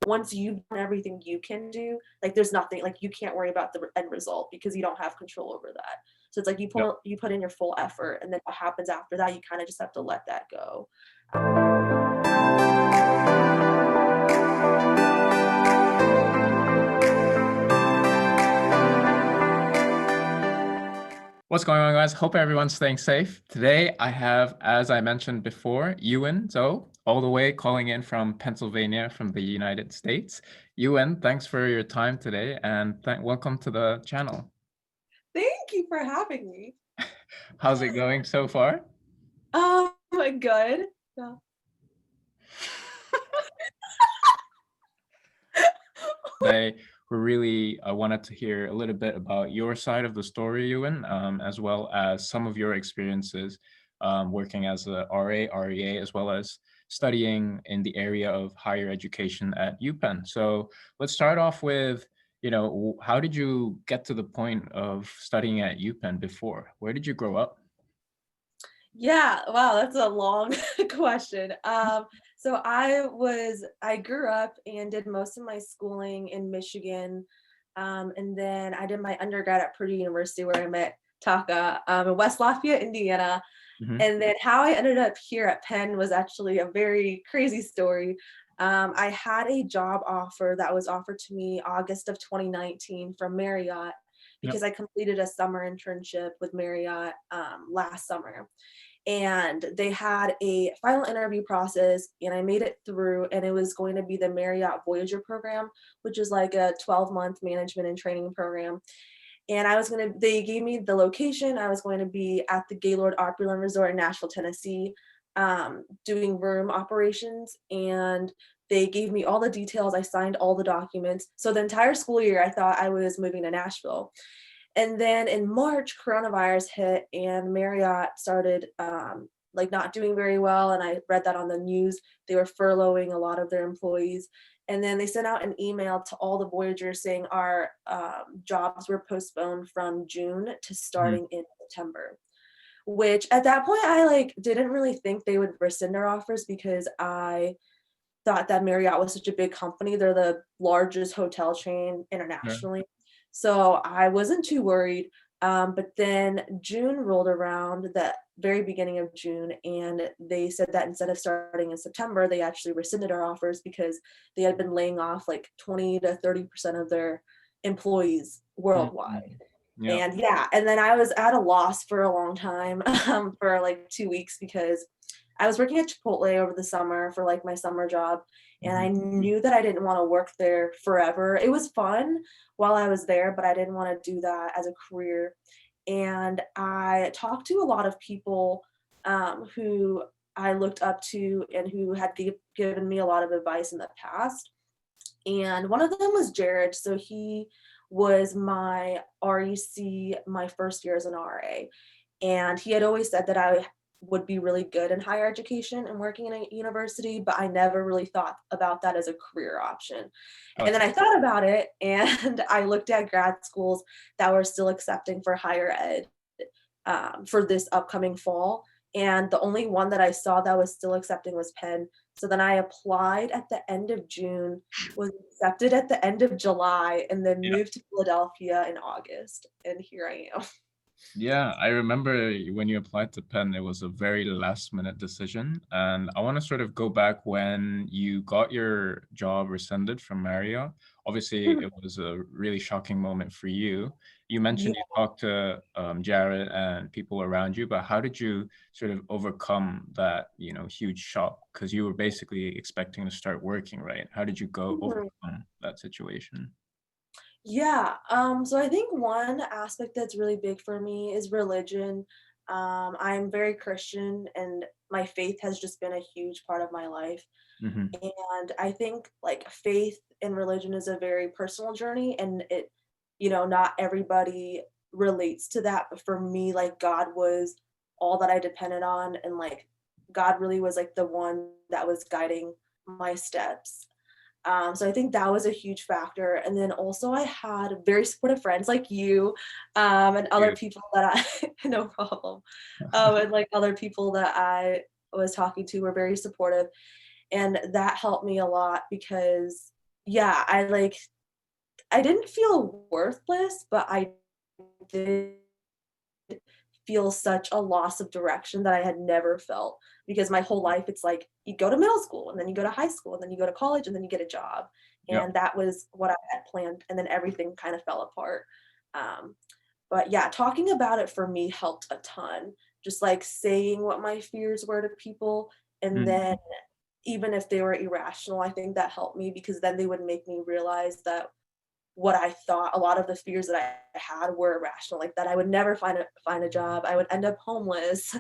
once you've done everything you can do, like there's nothing, like you can't worry about the end result because you don't have control over that. So it's like Yep. you put in your full effort, and then what happens after that, you kind of just have to let that go. What's going on, guys? Hope everyone's staying safe. Today, I have, as I mentioned before, Yuen, Zhou, all the way calling in from Pennsylvania from the United States. Yuen, thanks for your time today, and welcome to the channel. Thank you for having me. How's it going so far? Good. Yeah. They were really wanted to hear a little bit about your side of the story, Yuen, as well as some of your experiences working as a RA, REA, as well as studying in the area of higher education at UPenn. So let's start off with, how did you get to the point of studying at UPenn before? Where did you grow up? Yeah, wow, that's a long question. So I grew up and did most of my schooling in Michigan. And then I did my undergrad at Purdue University where I met Taka in West Lafayette, Indiana. Mhm. And then how I ended up here at Penn was actually a very crazy story. I had a job offer that was offered to me August of 2019 from Marriott because Yep. I completed a summer internship with Marriott last summer. And they had a final interview process, and I made it through, and it was going to be the Marriott Voyager program, which is like a 12-month management and training program. And they gave me the location. I was going to be at the Gaylord Opryland Resort in Nashville, Tennessee, doing room operations. And they gave me all the details. I signed all the documents. So the entire school year, I thought I was moving to Nashville. And then in March, coronavirus hit and Marriott started like not doing very well. And I read that on the news. They were furloughing a lot of their employees. And then they sent out an email to all the Voyagers saying our jobs were postponed from June to Mhm. starting in September. Which at that point I like didn't really think they would rescind our offers because I thought that Marriott was such a big company. They're the largest hotel chain Sure. internationally. So I wasn't too worried. But then June rolled around, the very beginning of June, and they said that instead of starting in September, they actually rescinded our offers because they had been laying off like 20 to 30% of their employees worldwide. Mhm. Yeah. And yeah, and then I was at a loss for a long time for like 2 weeks because I was working at Chipotle over the summer for like my summer job, and I Mhm. knew that I didn't want to work there forever. It was fun while I was there, but I didn't want to do that as a career. And I talked to a lot of people who I looked up to and who had given me a lot of advice in the past. And one of them was Jared. So he was my REC my first year as an RA. And he had always said that I would be really good in higher education and working in a university, but I never really thought about that as a career option. And then Gotcha. I thought about it and I looked at grad schools that were still accepting for higher ed for this upcoming fall. And the only one that I saw that was still accepting was Penn. So then I applied at the end of June, was accepted at the end of July, and then Yeah. moved to Philadelphia in August. And here I am. Yeah, I remember when you applied to Penn, it was a very last minute decision. And I want to sort of go back when you got your job rescinded from Marriott. Obviously, it was a really shocking moment for you. You Yeah. mentioned you talked to Jared and people around you, but how did you sort of overcome that, huge shock? Because you were basically expecting to start working, right? How did you go Mhm. overcome that situation? Yeah. So I think one aspect that's really big for me is religion. I'm very Christian and my faith has just been a huge part of my life. Hmm. And I think like faith and religion is a very personal journey and not everybody relates to that. But for me, like God was all that I depended on. And like God really was like the one that was guiding my steps. So I think that was a huge factor. And then also I had very supportive friends like you, and other You. people that no problem. And like other people that I was talking to were very supportive. And that helped me a lot because, yeah, I didn't feel worthless, but I did feel such a loss of direction that I had never felt, because my whole life it's like you go to middle school and then you go to high school and then you go to college and then you get a job. Yeah. And that was what I had planned. And then everything kind of fell apart. Um, but yeah, talking about it for me helped a ton. Just like saying what my fears were to people. And then Mm. even if they were irrational, I think that helped me because then they would make me realize that what I thought a lot of the fears that I had were irrational, like that I would never find a job, I would end up homeless,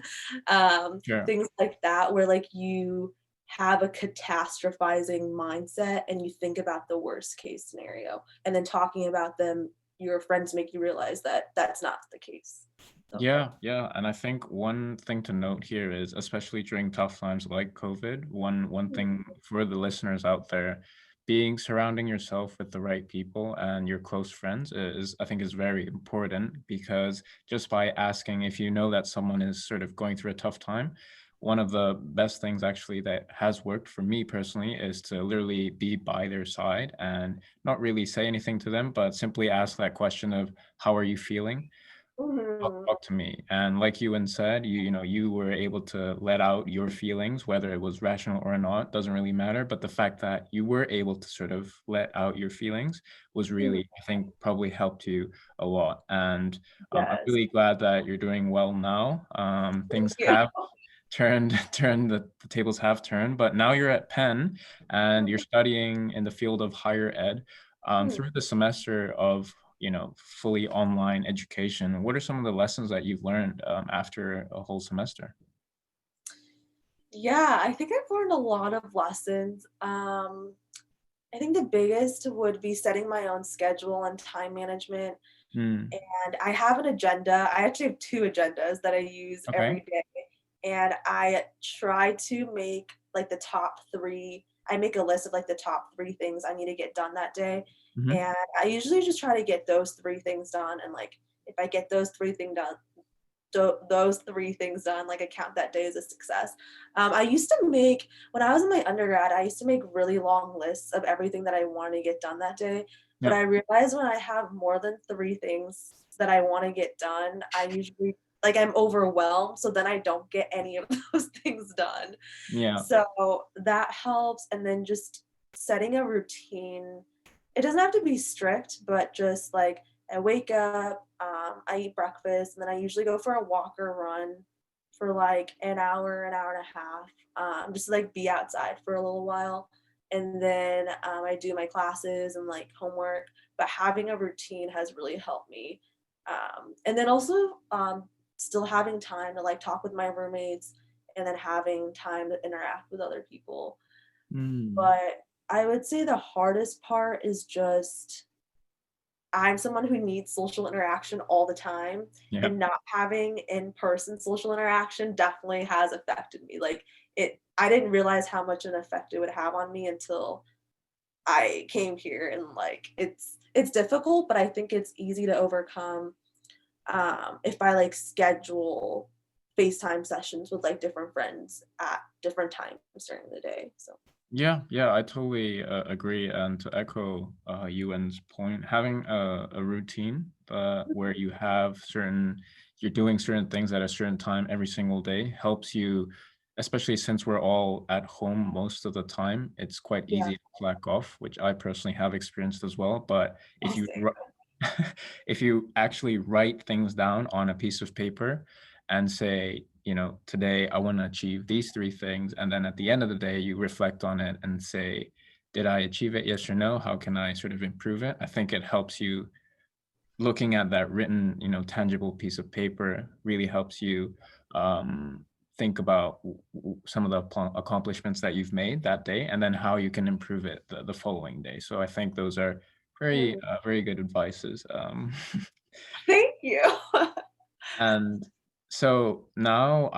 Sure. things like that, where like you have a catastrophizing mindset and you think about the worst case scenario, and then talking about them, your friends make you realize that that's not the case. So, Yeah, yeah, and I think one thing to note here is, especially during tough times like COVID, one mhm, thing for the listeners out there, being surrounding yourself with the right people and your close friends is, I think, is very important, because just by asking if you know that someone is sort of going through a tough time, one of the best things actually that has worked for me personally is to literally be by their side and not really say anything to them, but simply ask that question of, how are you feeling? mhm, Talk to me. And like Ewan said, you know, you were able to let out your feelings, whether it was rational or not, doesn't really matter. But the fact that you were able to sort of let out your feelings was mhm, really, I think, probably helped you a lot. And I'm yes, really glad that you're doing well now. thank Things you. have turned turned the tables have turned, but now you're at Penn and you're studying in the field of higher ed. Mhm. Through the semester of, you know, fully online education, what are some of the lessons that you've learned after a whole semester? Yeah, I think I've learned a lot of lessons. I think the biggest would be setting my own schedule and time management. Mm, And I have an agenda. I actually have 2 agendas that I use okay. every day, and I try to make, like, the top 3. I make a list of, like, the top 3 things I need to get done that day, Hmm. and I usually just try to get those 3 things done, and, like, if I get those 3 those 3 things done, like, I count that day as a success. I used to make when I was in my undergrad, I used to make really long lists of everything that I wanted to get done that day, but Yeah. I realized when I have more than 3 things that I wanna get done, I usually like, I'm overwhelmed, so then I don't get any of those things done. Yeah. So, that helps, and then just setting a routine. It doesn't have to be strict, but just, like, I wake up, I eat breakfast, and then I usually go for a walk or run for, like, an hour and a half, just to, like, be outside for a little while, and then, I do my classes and, like, homework, but having a routine has really helped me, and then also, still having time to, like, talk with my roommates and then having time to interact with other people. Mm, But I would say the hardest part is just I'm someone who needs social interaction all the time, yeah. and not having in-person social interaction definitely has affected me. Like, I didn't realize how much an effect it would have on me until I came here, and, like, it's difficult, but I think it's easy to overcome, if I, like, schedule FaceTime sessions with, like, different friends at different times during the day, so Yeah, yeah, I totally agree. And to echo Ewan's point, having a routine where you have you're doing certain things at a certain time every single day helps you, especially since we're all at home most of the time. It's quite yeah, easy to slack off, which I personally have experienced as well. But if I'll you say. if you actually write things down on a piece of paper and say, you know, today I want to achieve these 3 things. And then at the end of the day, you reflect on it and say, did I achieve it? Yes or no? How can I sort of improve it? I think it helps you, looking at that written, you know, tangible piece of paper really helps you think about some of the accomplishments that you've made that day and then how you can improve it the following day. So I think those are Mm, very good advices. thank you. And so now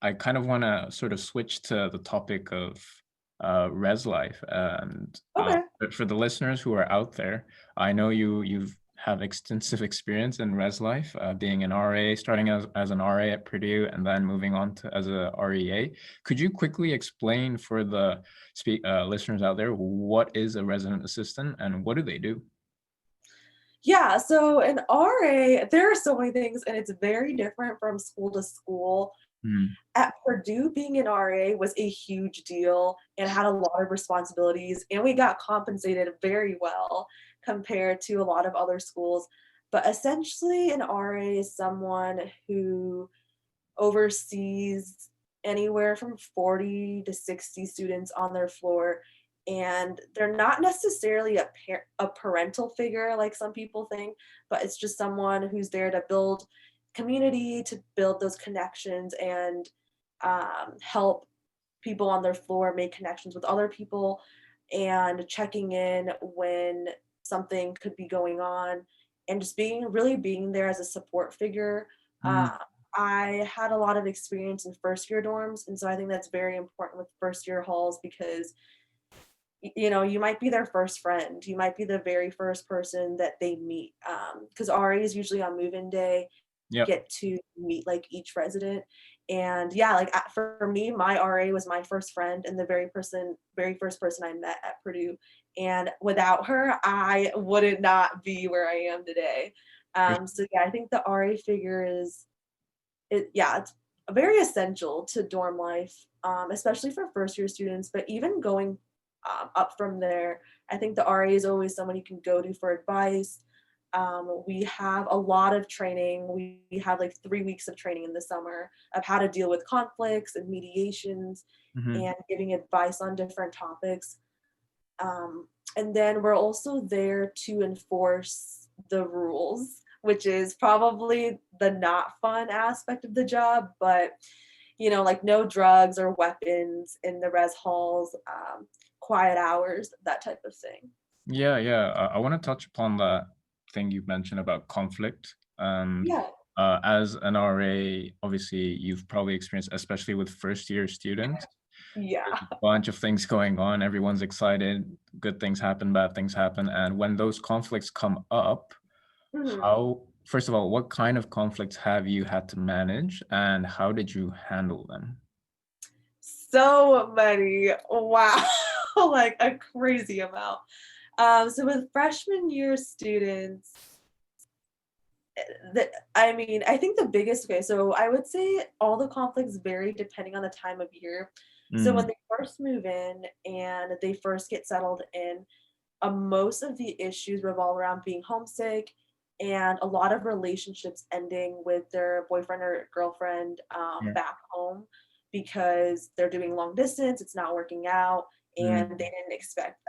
I kind of want to sort of switch to the topic of res life. And Okay. but for the listeners who are out there, I know you've have extensive experience in res life, being an RA, starting as an RA at Purdue, and then moving on to as a REA. Could you quickly explain for the listeners out there what is a resident assistant and what do they do? Yeah, so an RA, there are so many things, and it's very different from school to school. Mm, At Purdue, being an RA was a huge deal and had a lot of responsibilities, and we got compensated very well compared to a lot of other schools. But essentially, an RA is someone who oversees anywhere from 40 to 60 students on their floor, and they're not necessarily a parental figure like some people think, but it's just someone who's there to build community, to build those connections, and help people on their floor make connections with other people, and checking in when something could be going on, and just being there as a support figure. mm, uh, I had a lot of experience in first year dorms, and so I think that's very important with first year halls because you might be their first friend, you might be the very first person that they meet, because RAs usually on move-in day yep. get to meet like each resident. And yeah, like for me, my RA was my first friend and the very first person I met at Purdue. And without her, I would not be where I am today. So yeah, I think the RA figure it's very essential to dorm life, especially for first year students. But even going up from there, I think the RA is always someone you can go to for advice. We have a lot of training. We have like 3 weeks of training in the summer of how to deal with conflicts and mediations Mhm. and giving advice on different topics. And then we're also there to enforce the rules, which is probably the not fun aspect of the job, but like no drugs or weapons in the res halls, quiet hours, that type of thing. Yeah, yeah. I want to touch upon that thing you mentioned about conflict. And Yeah. as an RA, obviously, you've probably experienced, especially with first year students, Yeah. there's a bunch of things going on. Everyone's excited. Good things happen, bad things happen. And when those conflicts come up, Mhm. first of all, what kind of conflicts have you had to manage and how did you handle them? So many. Wow. Like a crazy amount. So with freshman year students, I think the biggest okay, so I would say all the conflicts vary depending on the time of year. So when Mm, they first move in and they first get settled in, most of the issues revolve around being homesick and a lot of relationships ending with their boyfriend or girlfriend yeah. back home because they're doing long distance, it's not working out, and they Mm, didn't expect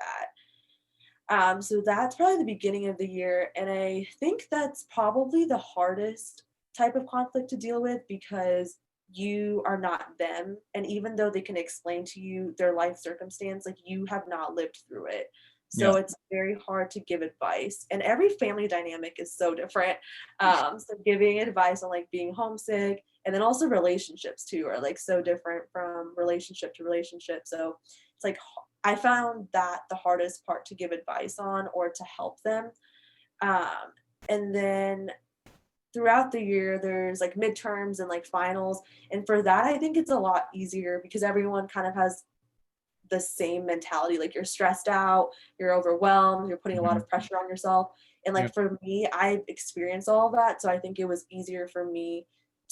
that. So that's probably the beginning of the year. And I think that's probably the hardest type of conflict to deal with because you are not them. And even though they can explain to you their life circumstance, like you have not lived through it. yeah. So it's very hard to give advice. And every family dynamic is so different. So giving advice on like being homesick and then also relationships too are like so different from relationship to relationship. So it's like I found that the hardest part to give advice on or to help them. Um, and then throughout the year, there's like midterms and like finals. And for that, I think it's a lot easier because everyone kind of has the same mentality. Like you're stressed out, you're overwhelmed, you're putting a lot Mhm. of pressure on yourself. And Yeah. like for me, I experienced all of that. So I think it was easier for me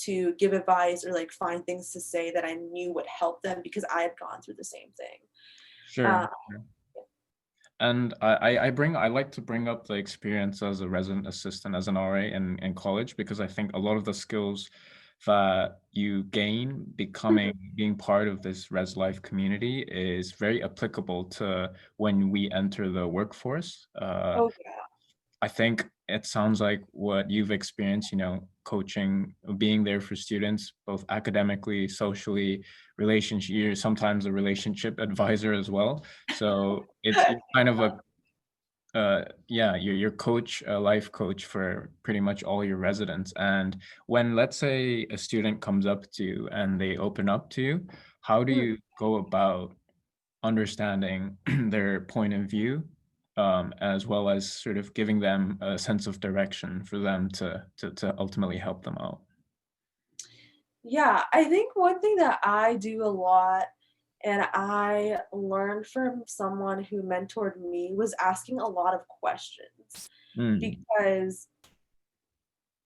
to give advice or like find things to say that I knew would help them because I had gone through the same thing. Sure. Uh, Sure. And I like to bring up the experience as a resident assistant as an RA in college because I think a lot of the skills that you gain being part of this res life community is very applicable to when we enter the workforce. oh yeah. I think it sounds like what you've experienced, coaching, being there for students, both academically, socially, relationship, you're sometimes a relationship advisor as well. So it's you're kind of yeah, you're coach, a life coach for pretty much all your residents. And when, let's say, a student comes up to you and they open up to you, how do Mm. you go about understanding their point of view as well as sort of giving them a sense of direction for them to ultimately help them out. Yeah, I think one thing that I do a lot and I learned from someone who mentored me was asking a lot of questions Mm, because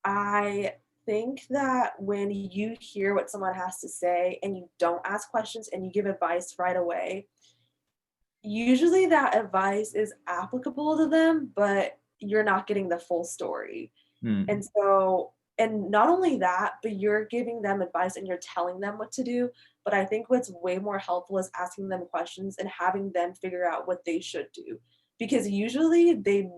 I think that when you hear what someone has to say and you don't ask questions and you give advice right away, usually that advice is applicable to them, but you're not getting the full story. mm, And so and not only that, but you're giving them advice and you're telling them what to do, but I think what's way more helpful is asking them questions and having them figure out what they should do. Because usually they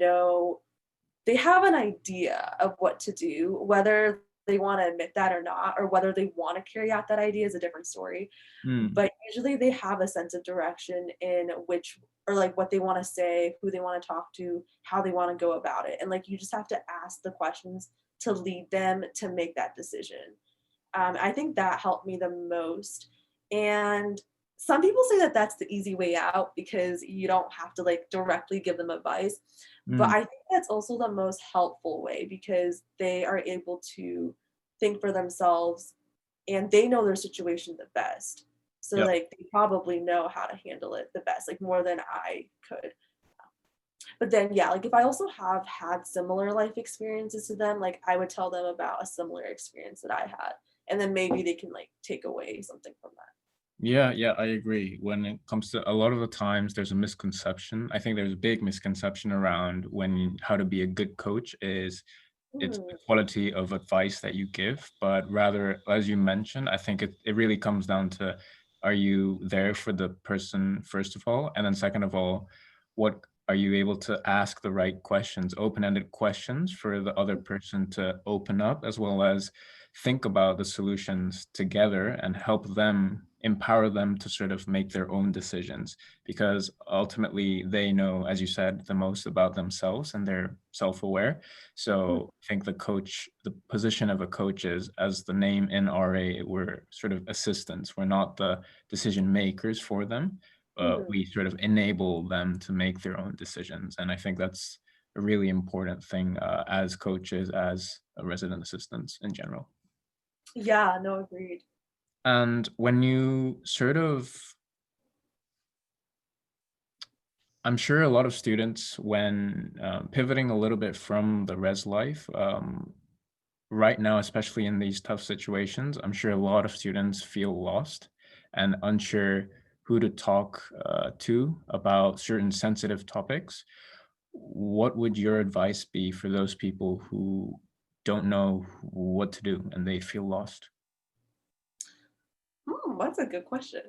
have an idea of what to do, whether they wanna admit that or not, or whether they wanna carry out that idea is a different story. mm. But usually they have a sense of direction in which or like what they wanna say, who they wanna talk to, how they wanna go about it. And like you just have to ask the questions to lead them to make that decision. I think that helped me the most. And some people say that that's the easy way out because you don't have to like directly give them advice. But Mm, I think that's also the most helpful way because they are able to think for themselves and they know their situation the best. So yep. like they probably know how to handle it the best, like more than I could. But then yeah, like if I also have had similar life experiences to them, like I would tell them about a similar experience that I had. And then maybe they can like take away something from that. Yeah, yeah, I agree. When it comes to a lot of the times, there's a misconception. I think there's a big misconception around when how to be a good coach is it's the Mhm, quality of advice that you give, but rather, as you mentioned, I think it really comes down to are you there for the person, first of all, and then second of all, what are you able to ask the right questions, open-ended questions for the other person to open up, as well as think about the solutions together and help them empower them to sort of make their own decisions because ultimately they know, as you said, the most about themselves and they're self-aware. mhm, So I think the position of a coach is, as the name in RA, we're sort of assistants. We're not the decision makers for them, but mhm. we sort of enable them to make their own decisions. And I think that's a really important thing as coaches, as resident assistants in general. Yeah, no, agreed. And when you sort of, I'm sure a lot of students, when pivoting a little bit from the res life, right now, especially in these tough situations, I'm sure a lot of students feel lost and unsure who to talk to about certain sensitive topics. What would your advice be for those people who don't know what to do and they feel lost? That's a good question.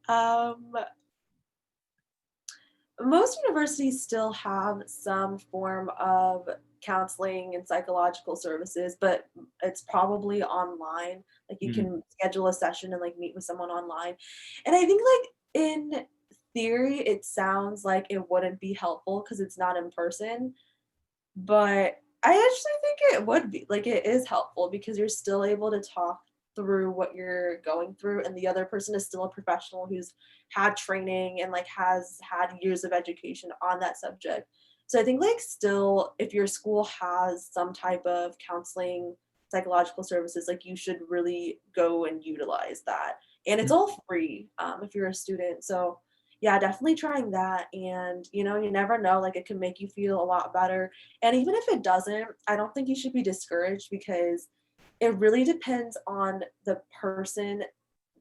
um, Most universities still have some form of counseling and psychological services, but it's probably online. Like you Mm, can schedule a session and like meet with someone online. And I think like in theory, it sounds like it wouldn't be helpful because it's not in person. But I actually think it would be. Like, it is helpful because you're still able to talk through what you're going through, and the other person is still a professional who's had training and, like, has had years of education on that subject. So I think, like, still, if your school has some type of counseling, psychological services, like, you should really go and utilize that. And it's mm, all free, if you're a student. So, yeah, definitely trying that, and, you never know, like, it can make you feel a lot better and even if it doesn't, I don't think you should be discouraged because it really depends on the person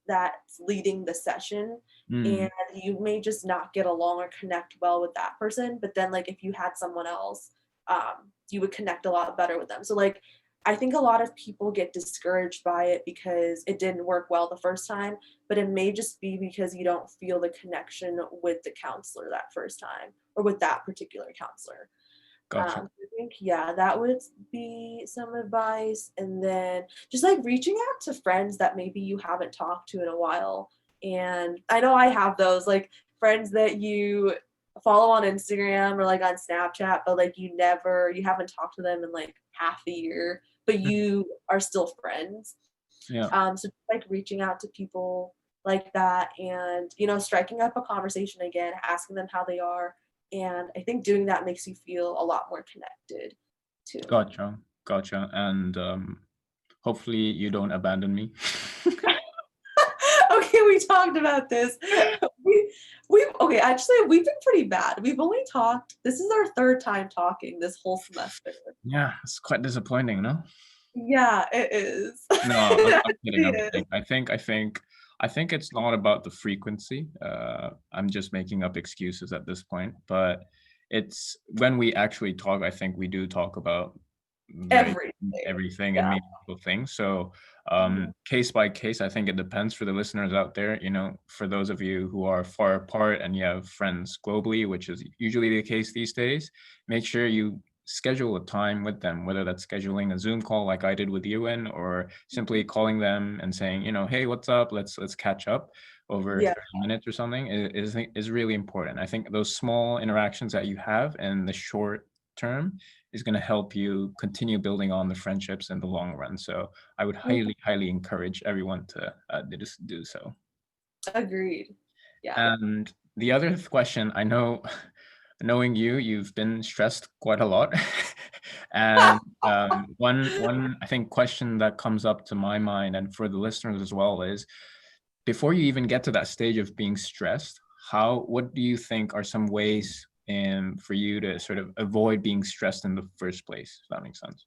that's leading the session. mm. And you may just not get along or connect well with that person. But then, like, if you had someone else, you would connect a lot better with them. So, like, I think a lot of people get discouraged by it because it didn't work well the first time, but it may just be because you don't feel the connection with the counselor that first time or with that particular counselor. Gotcha. I think, yeah, that would be some advice. And then just like reaching out to friends that maybe you haven't talked to in a while. And I know I have those like friends that you follow on Instagram or like on Snapchat, but like you haven't talked to them in like half a year, but Mm, you are still friends. yeah. So like reaching out to people like that, and striking up a conversation again, asking them how they are, and I think doing that makes you feel a lot more connected too. Gotcha. And hopefully you don't abandon me. Okay, we talked about this. We okay, actually, we've been pretty bad. We've only talked this is our 3rd time talking this whole semester. Yeah, it's quite disappointing, no? Yeah, it is. No, I'm It kidding. I'm really is. kidding. I think it's not about the frequency. I'm just making up excuses at this point. But it's when we actually talk, I think we do talk about very Everything. everything and Yeah. meaningful things. So Mhm. case by case, I think it depends for the listeners out there. For those of you who are far apart and you have friends globally, which is usually the case these days, make sure you schedule a time with them, whether that's scheduling a Zoom call like I did with Yuen, or simply calling them and saying, hey, what's up? Let's catch up over Yeah, 30 minutes or something is really important. I think those small interactions that you have in the short term is going to help you continue building on the friendships in the long run. So I would mhm, highly encourage everyone to do so. agreed. Yeah. And the other question, I know, knowing you, you've been stressed quite a lot. And one I think question that comes up to my mind and for the listeners as well is, before you even get to that stage of being stressed, what do you think are some ways for you to sort of avoid being stressed in the first place, if that makes sense?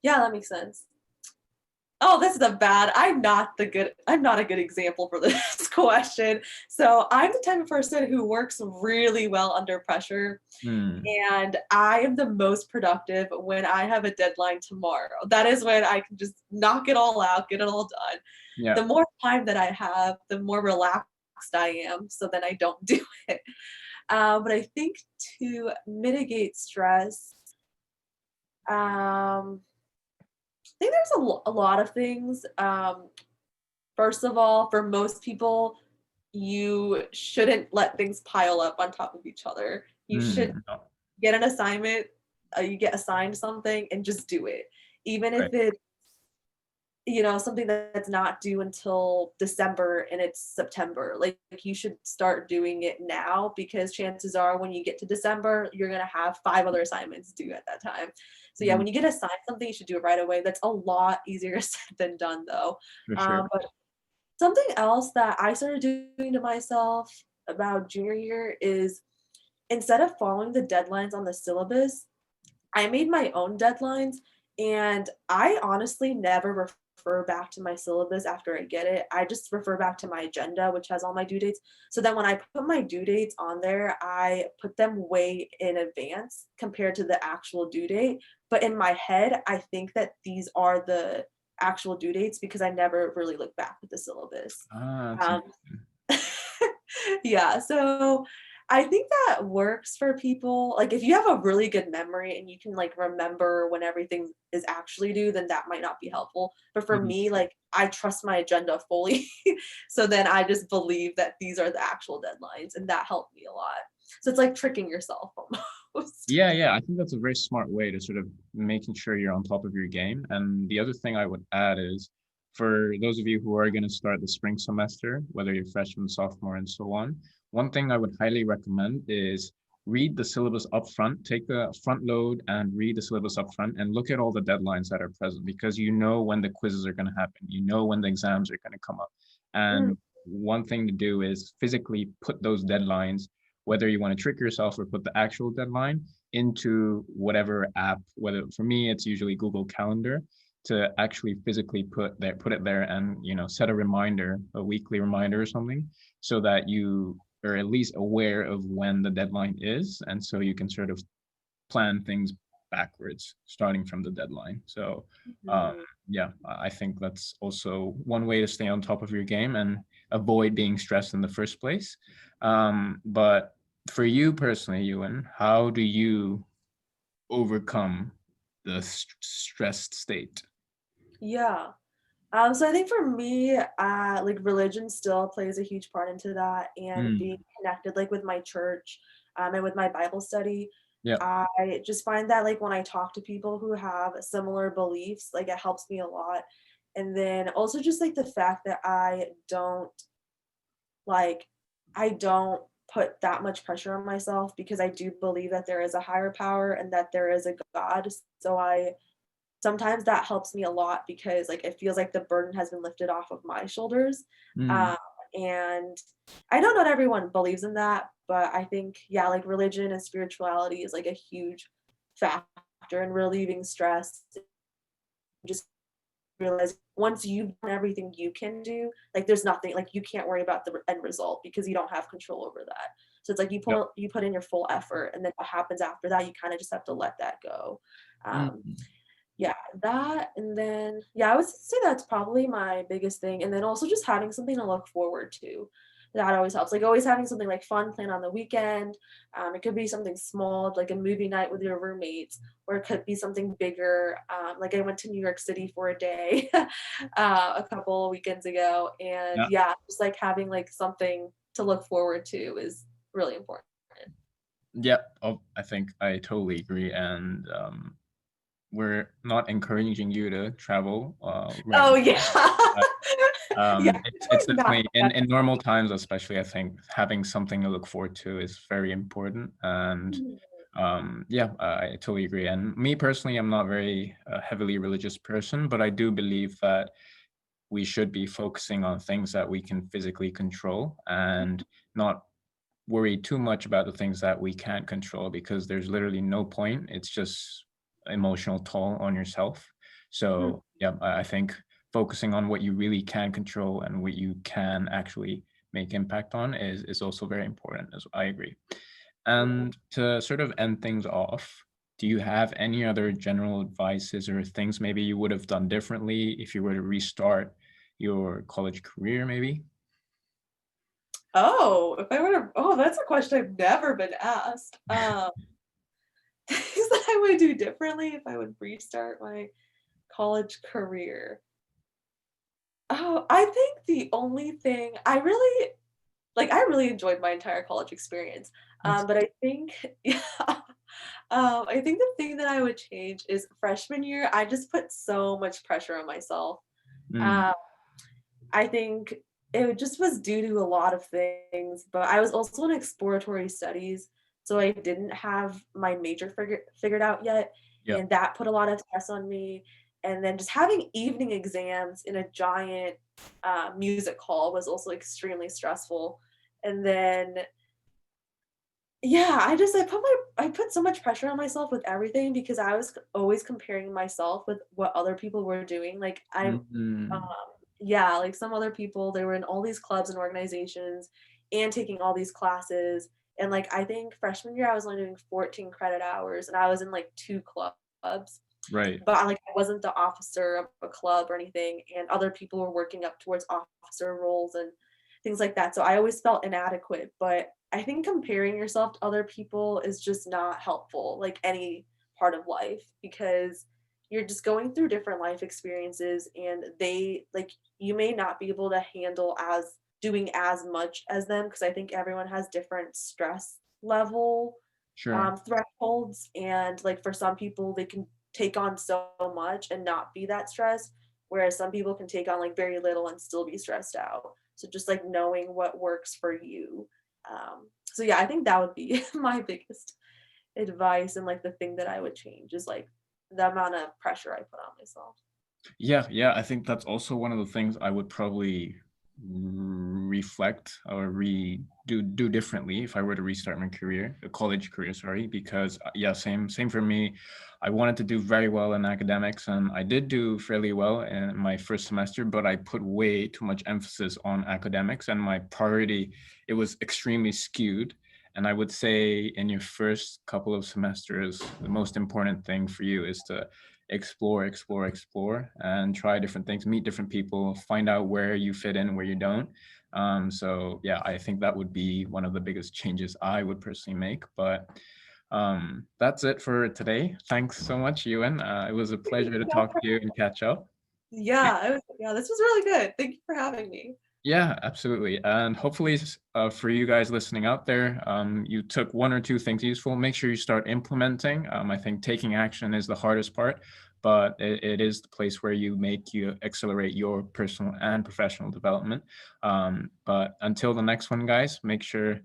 Yeah, that makes sense. Oh, this is a bad I'm not a good example for this question. So, I'm the type of person who works really well under pressure, Hmm. and I am the most productive when I have a deadline tomorrow. That is when I can just knock it all out, get it all done. Yeah. The more time that I have, the more relaxed I am, so then I don't do it. But I think to mitigate stress, um, I think there's a lot of things. First of all, for most people, you shouldn't let things pile up on top of each other. You should Hmm. get an assignment, you get assigned something and just do it. Even if Right. it's, something that's not due until December and it's September. Like you should start doing it now because chances are when you get to December, you're gonna have 5 other assignments due at that time. So yeah, Mm, when you get assigned something, you should do it right away. That's a lot easier said than done though. for sure. But something else that I started doing to myself about junior year is instead of following the deadlines on the syllabus, I made my own deadlines, and I honestly never refer back to my syllabus after I get it. I just refer back to my agenda, which has all my due dates. So then when I put my due dates on there, I put them way in advance compared to the actual due date. But in my head, I think that these are the actual due dates because I never really look back at the syllabus. That's Um, interesting. yeah, so I think that works for people. Like if you have a really good memory and you can like remember when everything is actually due, then that might not be helpful. But for Mhm. me, like I trust my agenda fully. So then I just believe that these are the actual deadlines and that helped me a lot. So it's like tricking yourself almost. Yeah. I think that's a very smart way to sort of making sure you're on top of your game. And the other thing I would add is, for those of you who are going to start the spring semester, whether you're freshman, sophomore, and so on, one thing I would highly recommend is read the syllabus up front, take the front load and read the syllabus up front and look at all the deadlines that are present, because you know when the quizzes are going to happen, you know when the exams are going to come up. Mm, And one thing to do is physically put those deadlines, whether you want to trick yourself or put the actual deadline into whatever app, whether for me it's usually Google Calendar, to actually physically put it there and set a reminder, a weekly reminder or something, so that you are at least aware of when the deadline is, and so you can sort of plan things backwards starting from the deadline. So um, mhm. yeah, I think that's also one way to stay on top of your game and avoid being stressed in the first place. But for you personally, Ewan, how do you overcome the stressed state? Yeah. So I think for me, like religion still plays a huge part into that, and being Mm, connected, like with my church, and with my Bible study. yeah. I just find that like when I talk to people who have similar beliefs, like it helps me a lot. And then also just like the fact that I don't like, I don't put that much pressure on myself because I do believe that there is a higher power and that there is a God. So I sometimes that helps me a lot because like it feels like the burden has been lifted off of my shoulders. Mm, Um, and I know not everyone believes in that, but I think, yeah, like religion and spirituality is like a huge factor in relieving stress. Just realize once you've done everything you can do, like there's nothing, like you can't worry about the end result because you don't have control over that. So it's like yep. you put in your full effort, and then what happens after that, you kind of just have to let that go. Um, Mm, yeah, that, and then yeah, I would say that's probably my biggest thing, and then also just having something to look forward to. That always helps, like, always having something, like, fun planned on the weekend. It could be something small, like a movie night with your roommates, or it could be something bigger, like, I went to New York City for a day, a couple of weekends ago, and, yeah. yeah, just, like, having, like, something to look forward to is really important. Yeah. Oh, I think I totally agree. And we're not encouraging you to travel right Oh, now. yeah. But, Yeah, it's like, not definitely in normal times, especially, I think having something to look forward to is very important. And yeah, I totally agree. And me personally, I'm not very heavily religious person, but I do believe that we should be focusing on things that we can physically control and not worry too much about the things that we can't control, because there's literally no point. It's just emotional toll on yourself. Mhm. So yeah, I think focusing on what you really can control and what you can actually make impact on is also very important, as I agree. Yeah. And to sort of end things off, do you have any other general advices or things maybe you would have done differently if you were to restart your college career, maybe? Oh, if I were to, oh, that's a question I've never been asked. Things that I would do differently if I would restart my college career. Oh, I think the only thing I really like, I really enjoyed my entire college experience. That's But I think, yeah, I think the thing that I would change is freshman year, I just put so much pressure on myself. mm, Um, I think it just was due to a lot of things, but I was also in exploratory studies, so I didn't have my major figured out yet, yeah, and that put a lot of stress on me. And then just having evening exams in a giant music hall was also extremely stressful. And then yeah, I put so much pressure on myself with everything because I was always comparing myself with what other people were doing. Like um, mm, yeah, like some other people, they were in all these clubs and organizations and taking all these classes. And like I think freshman year I was only doing 14 credit hours and I was in like two clubs. right. But like I wasn't the officer of a club or anything, and other people were working up towards officer roles and things like that. So I always felt inadequate. But I think comparing yourself to other people is just not helpful, like any part of life, because you're just going through different life experiences and they like you may not be able to handle as doing as much as them because I think everyone has different stress level Sure. thresholds. And like for some people, they can take on so much and not be that stressed, whereas some people can take on like very little and still be stressed out. So just like knowing what works for you. So yeah, I think that would be my biggest advice and like the thing that I would change is like the amount of pressure I put on myself. Yeah, yeah, I think that's also one of the things I would probably reflect or do differently if I were to restart my career, a college career, sorry, because yeah, same for me. I wanted to do very well in academics, and I did do fairly well in my first semester, but I put way too much emphasis on academics, and my priority, it was extremely skewed. And I would say in your first couple of semesters, the most important thing for you is to explore, and try different things, meet different people, find out where you fit in, where you don't. So yeah, I think that would be one of the biggest changes I would personally make. But that's it for today. Thanks so much, Yuen. It was a pleasure to talk to you and catch up. Yeah, yeah, this was really good. Thank you for having me. Yeah, absolutely. And hopefully, for you guys listening out there, you took one or two things useful. Make sure you start implementing. I think taking action is the hardest part, but it is the place where you accelerate your personal and professional development. But until the next one, guys, make sure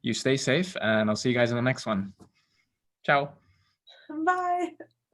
you stay safe, and I'll see you guys in the next one. Ciao. Bye.